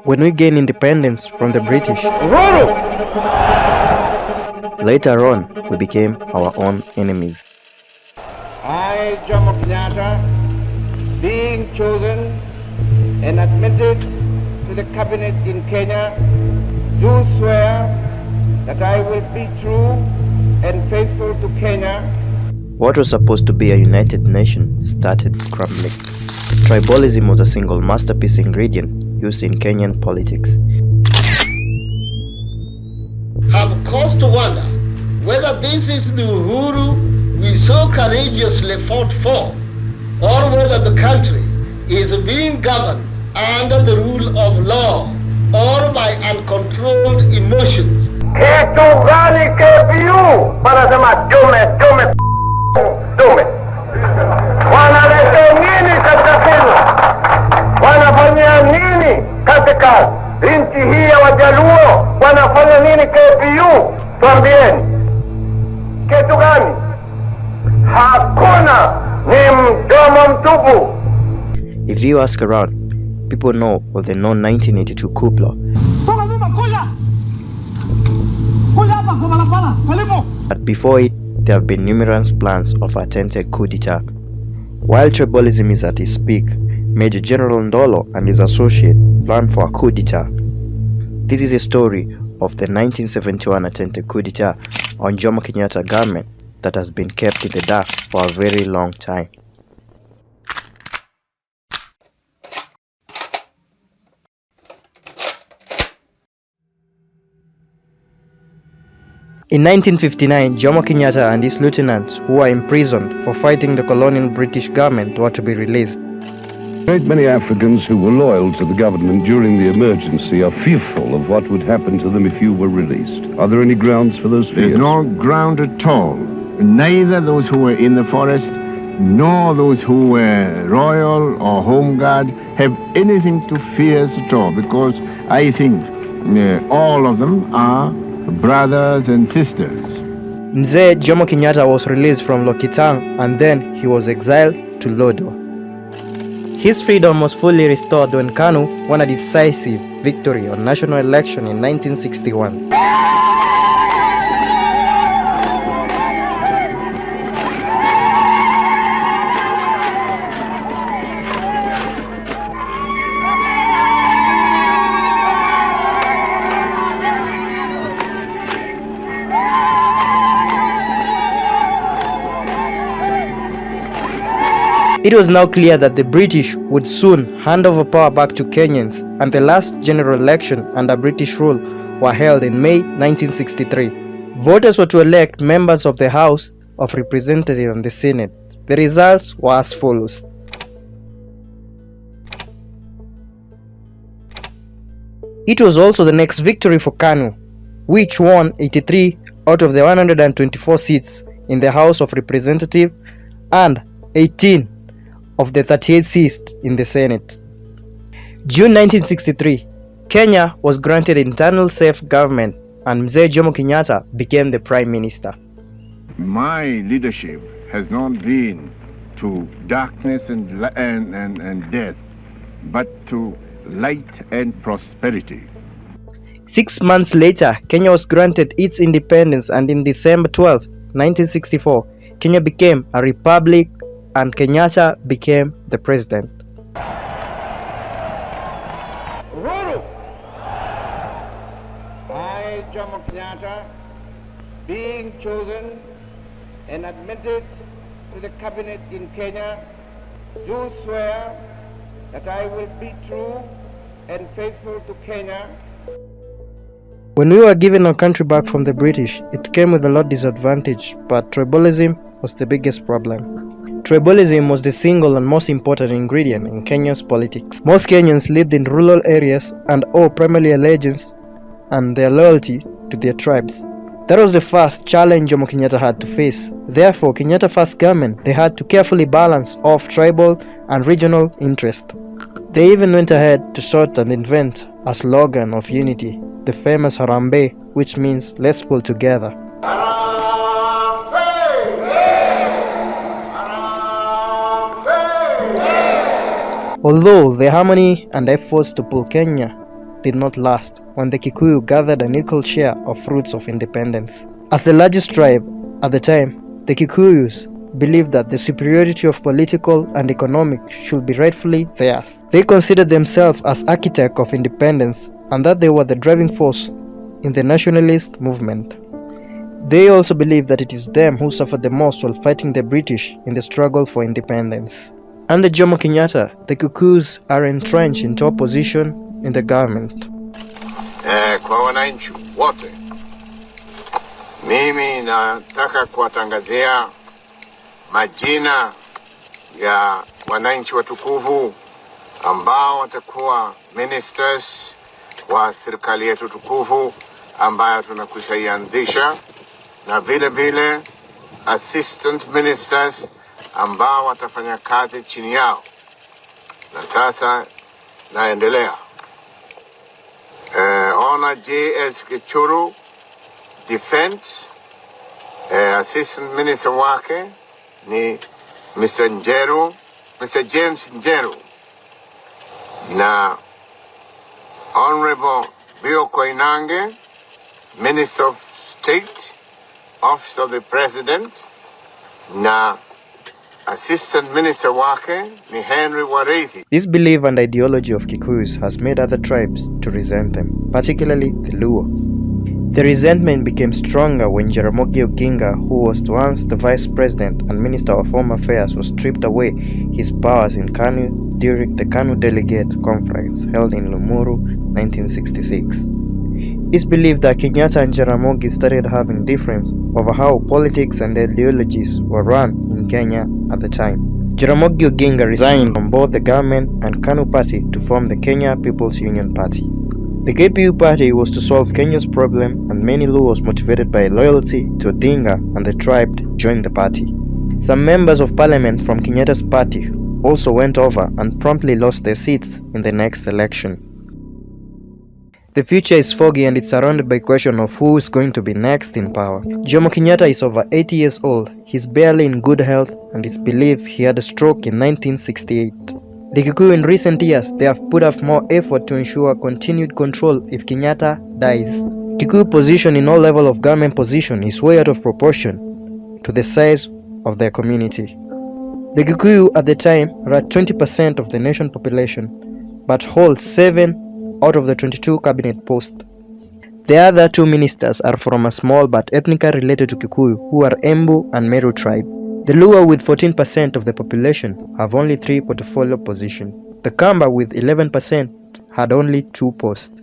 When we gained independence from the British, later on we became our own enemies. I, Jomo Kenyatta, being chosen and admitted to the cabinet in Kenya, do swear that I will be true and faithful to Kenya. What was supposed to be a united nation started crumbling. Tribalism was a single masterpiece ingredient used in Kenyan politics. Have cause to wonder whether this is the Uhuru we so courageously fought for, or whether the country is being governed under the rule of law or by uncontrolled emotions. Kitu gani KPU wanasema tume wanaleta nini katika Kenya? Wanafanya nini katika nchi hii ya Wajaluo? Wanafanya nini KPU? Tuambieni kitu gani? Hakuna, ni mdomo mtupu. If you ask around, people know of the known 1982 coup plot. But before it, there have been numerous plans of attempted coup d'etat. While tribalism is at its peak, Major General Ndolo and his associate planned for a coup d'etat. This is a story of the 1971 attempted coup d'etat on Jomo Kenyatta government that has been kept in the dark for a very long time. In 1959, Jomo Kenyatta and his lieutenants, who were imprisoned for fighting the colonial British government, were to be released. A great many Africans who were loyal to the government during the emergency are fearful of what would happen to them if you were released. Are there any grounds for those fears? There's no ground at all. Neither those who were in the forest nor those who were royal or home guard have anything to fear at all, because I think all of them are brothers and sisters. Mzee Jomo Kenyatta was released from Lokitang and then he was exiled to Lodo. His freedom was fully restored when KANU won a decisive victory on national election in 1961. It was now clear that the British would soon hand over power back to Kenyans, and the last general election under British rule were held in May 1963. Voters were to elect members of the House of Representatives and the Senate. The results were as follows. It was also the next victory for KANU, which won 83 out of the 124 seats in the House of Representatives and 18 of the 38 seats in the Senate. June 1963, Kenya was granted internal self-government and Mzee Jomo Kenyatta became the Prime Minister. My leadership has not been to darkness and death, but to light and prosperity. 6 months later, Kenya was granted its independence, and in December 12, 1964, Kenya became a republic and Kenyatta became the president. I, Jomo Kenyatta, being chosen and admitted to the cabinet in Kenya, do swear that I will be true and faithful to Kenya. When we were given our country back from the British, it came with a lot of disadvantage, but tribalism was the biggest problem. Tribalism was the single and most important ingredient in Kenya's politics. Most Kenyans lived in rural areas and owe primarily allegiance and their loyalty to their tribes. That was the first challenge Jomo Kenyatta had to face. Therefore, Kenyatta first government, they had to carefully balance off tribal and regional interest. They even went ahead to sort and invent a slogan of unity, the famous Harambee, which means let's pull together. Although the harmony and efforts to pull Kenya did not last when the Kikuyu gathered an equal share of fruits of independence. As the largest tribe at the time, the Kikuyus believed that the superiority of political and economic should be rightfully theirs. They considered themselves as architects of independence and that they were the driving force in the nationalist movement. They also believed that it is them who suffered the most while fighting the British in the struggle for independence. Under Jomo Kenyatta, the Kikuyus are entrenched into opposition in the government. Kwa wananchi wote, mimi nataka kuwatangazia majina ya wananchi watukufu ambao watakuwa ministers wa serikali yetu tukufu ambayo tunakushaianzisha, na vile vile assistant ministers ambao watafanya kazi chini yao. Na sasa naendelea. Ona J.S. Gichuru, Defense, assistant minister wake ni Mr. James Njeru, na Honorable Bio Koinange, Minister of State, Office of the President, na Assistant Minister wake ni Henry Wareithi. This belief and ideology of Kikuyus has made other tribes to resent them, particularly the Luo. The resentment became stronger when Jaramogi Oginga, who was once the Vice President and Minister of Home Affairs, was stripped away his powers in Kanu during the Kanu Delegate Conference held in Limuru, 1966. It's believed that Kenyatta and Jaramogi started having difference over how politics and ideologies were run in Kenya at the time. Jaramogi Oginga resigned from both the government and Kanu Party to form the Kenya People's Union Party. The KPU party was to solve Kenya's problem, and many Luos motivated by loyalty to Odinga and the tribe joined the party. Some members of parliament from Kenyatta's party also went over and promptly lost their seats in the next election. The future is foggy and it's surrounded by question of who is going to be next in power. Jomo Kenyatta is over 80 years old, he's barely in good health, and it's believed he had a stroke in 1968. The Kikuyu in recent years, they have put up more effort to ensure continued control if Kenyatta dies. Kikuyu position in all level of government position is way out of proportion to the size of their community. The Kikuyu at the time are at 20% of the nation population, but hold 7 out of the 22 cabinet posts. The other 2 ministers are from a small but ethnically related to Kikuyu, who are Embu and Meru tribe. The Luo with 14% of the population have only 3 portfolio positions. The Kamba with 11% had only 2 posts.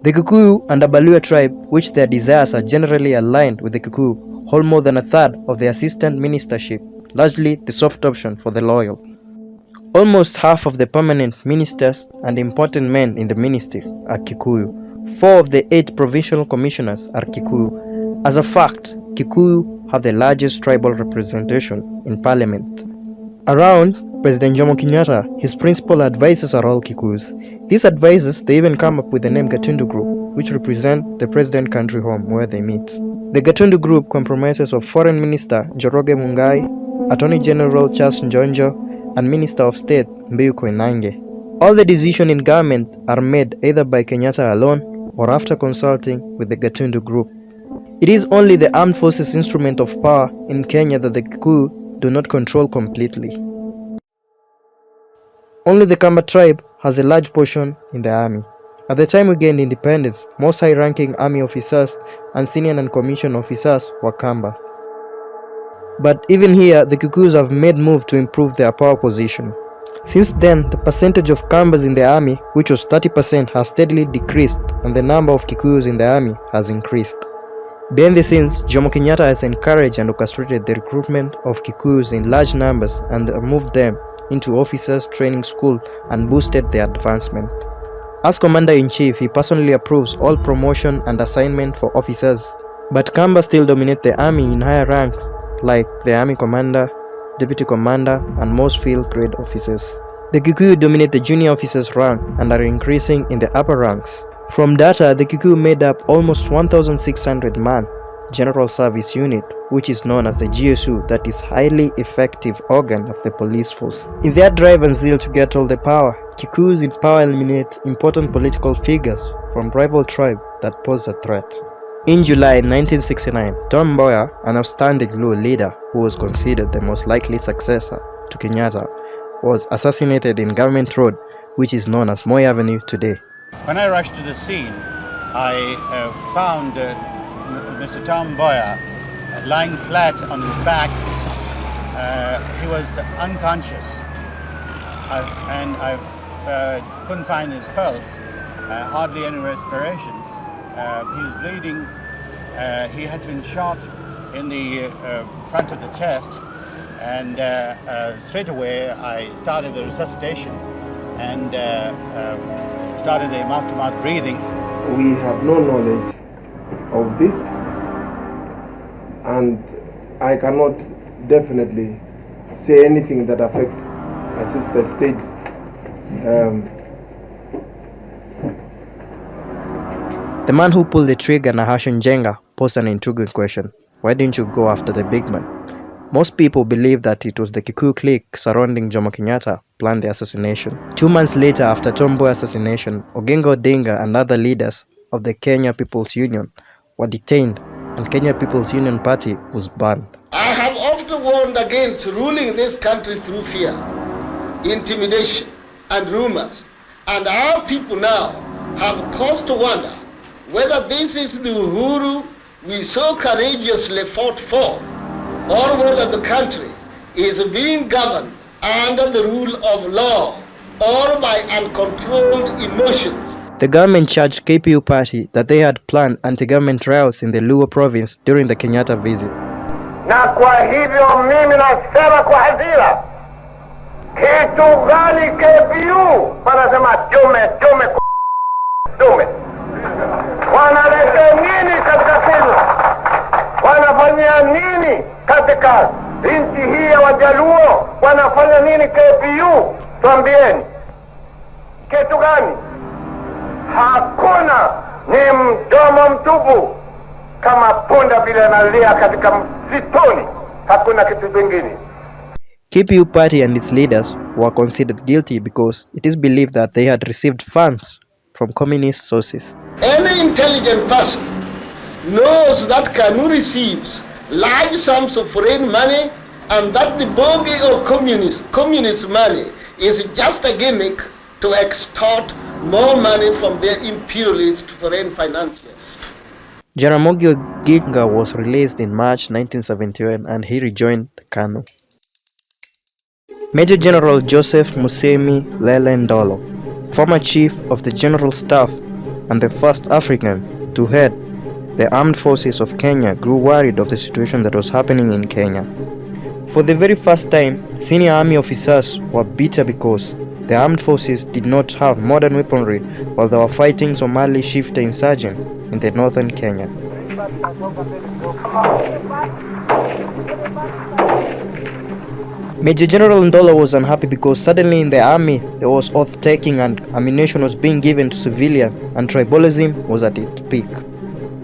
The Kikuyu and Abalua tribe, which their desires are generally aligned with the Kikuyu, hold more than a third of the assistant ministership, largely the soft option for the loyal. Almost half of the permanent ministers and important men in the ministry are Kikuyu. 4 of the 8 provincial commissioners are Kikuyu. As a fact, Kikuyu have the largest tribal representation in parliament. Around President Jomo Kenyatta, his principal advisors are all Kikuyus. These advisors, they even come up with the name Gatundu Group, which represent the president country home where they meet. The Gatundu Group comprises of Foreign Minister Njoroge Mungai, Attorney General Charles Njonjo, and Minister of State Mbiu Koinange. All the decisions in government are made either by Kenyatta alone or after consulting with the Gatundu Group. It is only the armed forces instrument of power in Kenya that the Kikuyu do not control completely. Only the Kamba tribe has a large portion in the army. At the time we gained independence, most high-ranking army officers and senior and commissioned officers were Kamba. But even here, the Kikuyus have made moves to improve their power position. Since then, the percentage of Kambas in the army, which was 30%, has steadily decreased, and the number of Kikuyus in the army has increased. Behind the scenes, Jomo Kenyatta has encouraged and orchestrated the recruitment of Kikuyus in large numbers and moved them into officers' training school and boosted their advancement. As Commander-in-Chief, he personally approves all promotion and assignment for officers, but Kamba still dominate the army in higher ranks, like the Army Commander, Deputy Commander, and most field grade officers. The Kikuyu dominate the junior officers' rank and are increasing in the upper ranks. From data, the Kikuyu made up almost 1,600 man General Service Unit, which is known as the GSU, that is highly effective organ of the police force. In their drive and zeal to get all the power, Kikus in power eliminate important political figures from rival tribe that pose a threat. In July 1969, Tom Mboya, an outstanding Luo leader who was considered the most likely successor to Kenyatta, was assassinated in Government Road, which is known as Moi Avenue today. When I rushed to the scene, I found Mr. Tom Mboya lying flat on his back. He was unconscious, and I couldn't find his pulse, hardly any respiration. He was bleeding. He had been shot in the front of the chest, and straight away I started the resuscitation and started the mouth-to-mouth breathing. We have no knowledge of this, and I cannot definitely say anything that affects a sister state. The man who pulled the trigger, Nahashon Jenga, posed an intriguing question: why didn't you go after the big man? Most people believe that it was the Kiku clique surrounding Jomo Kenyatta planned the assassination. 2 months later, after Tom Mboya's assassination, Oginga Odinga and other leaders of the Kenya People's Union were detained, and Kenya People's Union Party was banned. I have often warned against ruling this country through fear, intimidation, and rumors, and our people now have cause to wonder whether this is the Uhuru we so courageously fought for, or whether the country is being governed under the rule of law or by uncontrolled emotions. The government charged KPU party that they had planned anti-government riots in the Luo province during the Kenyatta visit. Na kwa hivyo mimi nasema kwa hadhira, kitu gani KPU wanasema tume wanaleta nini katika Kenya? Wanafanya nini katika nchi hii ya Wajaluo? Wanafanya nini KPU? Tuambieni kitu gani? Hakuna, ni mdomo mtupu kama punda vile analia katika msituni. Hakuna kitu kingine. KPU party and its leaders were considered guilty because it is believed that they had received funds from communist sources. Any intelligent person knows that Kanu receives large sums of foreign money, and that the bogey of communist money is just a gimmick to extort more money from their imperialist foreign financiers. Jaramogi Oginga was released in March 1971 and he rejoined Kanu. Major General Joseph Musemi Lele Ndolo, former chief of the General Staff and the first African to head the armed forces of Kenya, grew worried of the situation that was happening in Kenya. For the very first time, senior army officers were bitter because the armed forces did not have modern weaponry while they were fighting Somali shifter insurgents in the northern Kenya. Major General Ndolo was unhappy because suddenly in the army there was oath-taking and ammunition was being given to civilians, and tribalism was at its peak.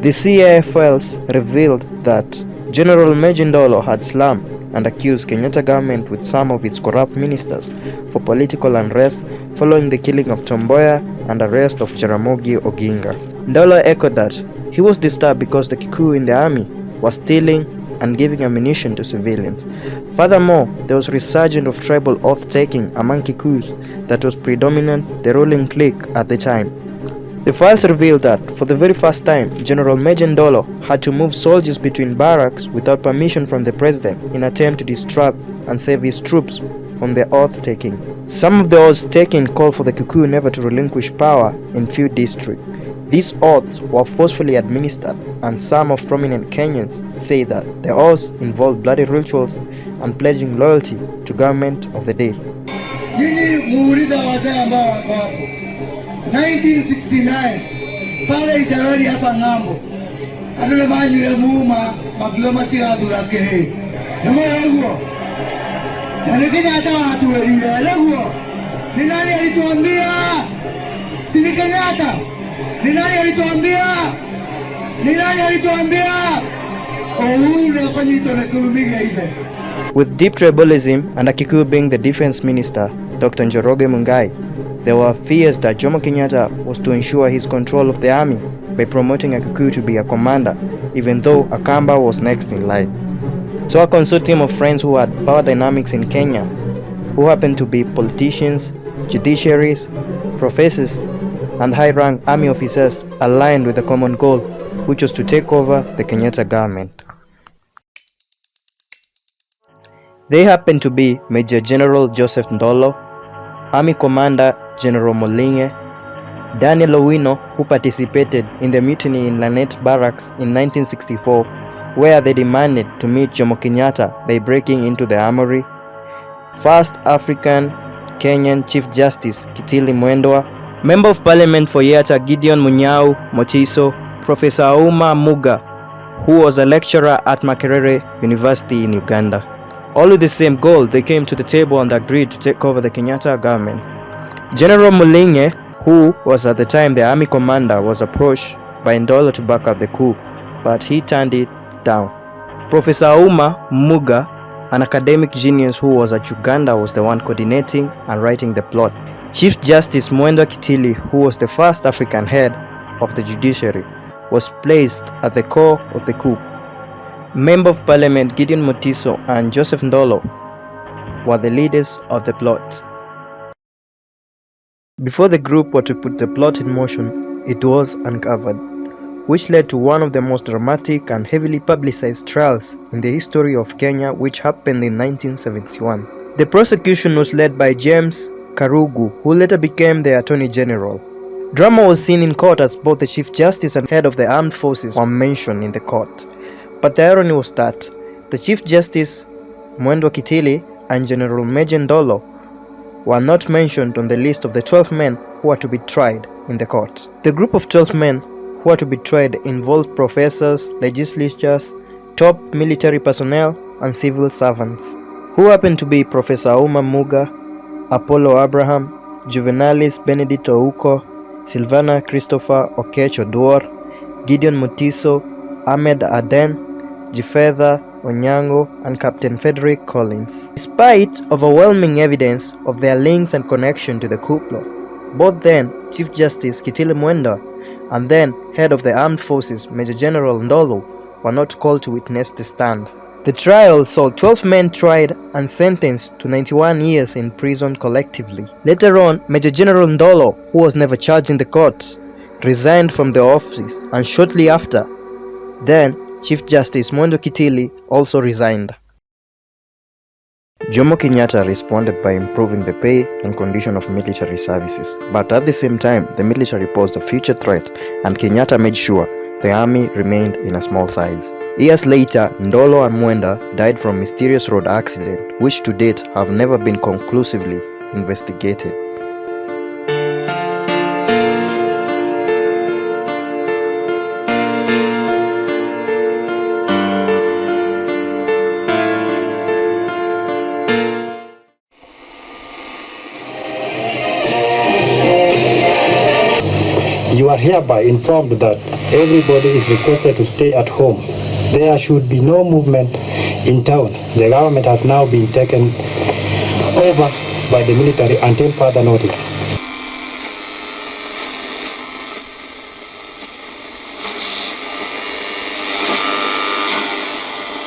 The CIA files revealed that General Major Ndolo had slammed and accused Kenyatta government with some of its corrupt ministers for political unrest following the killing of Tom Mboya and arrest of Jaramogi Oginga. Ndolo echoed that he was disturbed because the Kikuyu in the army was stealing and giving ammunition to civilians. Furthermore, there was resurgence of tribal oath-taking among Kikuyus that was predominant the ruling clique at the time. The files revealed that, for the very first time, General Major Ndolo had to move soldiers between barracks without permission from the president in an attempt to disrupt and save his troops from the oath-taking. Some of the oaths taken called for the Kikuyu never to relinquish power in few districts. These oaths were forcefully administered, and some of prominent Kenyans say that the oaths involved bloody rituals and pledging loyalty to government of the day. 1969 pale Isharari hapa ng'ambo adole mali ya muuma magilomati adura kehe namo huo na Kenyatta watu welile leo ni nani alituambia si Kenyatta ni nani alituambia Uhuru With deep tribalism and a Kikuyu being the defense minister, Dr. Njoroge Mungai, there were fears that Jomo Kenyatta was to ensure his control of the army by promoting a Kikuyu to be a commander, even though a Kamba was next in line. So a consortium of friends who had power dynamics in Kenya, who happened to be politicians, judiciaries, professors, and high-rank army officers, aligned with a common goal, which was to take over the Kenyatta government. They happened to be Major General Joseph Ndolo, Army Commander General Molinge, Daniel Owino, who participated in the mutiny in Lanet Barracks in 1964, where they demanded to meet Jomo Kenyatta by breaking into the armory, First African Kenyan Chief Justice Kitili Mwendwa, Member of Parliament for Yatta Gideon Munyao Mochiso, Professor Auma Muga, who was a lecturer at Makerere University in Uganda. All with the same goal, they came to the table and agreed to take over the Kenyatta government. General Mulinge, who was at the time the army commander, was approached by Ndolo to back up the coup, but he turned it down. Professor Auma Muga, an academic genius who was at Uganda, was the one coordinating and writing the plot. Chief Justice Mwendwa Kitili, who was the first African head of the judiciary, was placed at the core of the coup. Member of Parliament Gideon Motiso and Joseph Ndolo were the leaders of the plot. Before the group were to put the plot in motion, it was uncovered, which led to one of the most dramatic and heavily publicized trials in the history of Kenya, which happened in 1971. The prosecution was led by James Karugu, who later became the Attorney General. Drama was seen in court as both the Chief Justice and head of the armed forces were mentioned in the court. But the irony was that the Chief Justice, Mwendwa Kitili, and General Major Ndolo were not mentioned on the list of the 12 men who are to be tried in the court. The group of 12 men who are to be tried involved professors, legislators, top military personnel, and civil servants, who happened to be Professor Auma Muga, Apollo Abraham, Juvenalis Benedito Ouko, Silvana Christopher Okech Oduor, Gideon Mutiso, Ahmed Aden, Jifedha Onyango, and Captain Frederick Collins. Despite overwhelming evidence of their links and connection to the coup plot, both then Chief Justice Kitili Mwendwa and then head of the armed forces Major General Ndolo were not called to witness the stand. The trial saw 12 men tried and sentenced to 91 years in prison collectively. Later on, Major General Ndolo, who was never charged in the courts, resigned from the office, and shortly after, then Chief Justice Mwendwa Kitili also resigned. Jomo Kenyatta responded by improving the pay and condition of military services, but at the same time, the military posed a future threat, and Kenyatta made sure the army remained in a small size. Years later, Ndolo and Mwendwa died from mysterious road accident, which to date have never been conclusively investigated. You are hereby informed that everybody is requested to stay at home. There should be no movement in town. The government has now been taken over by the military until further notice.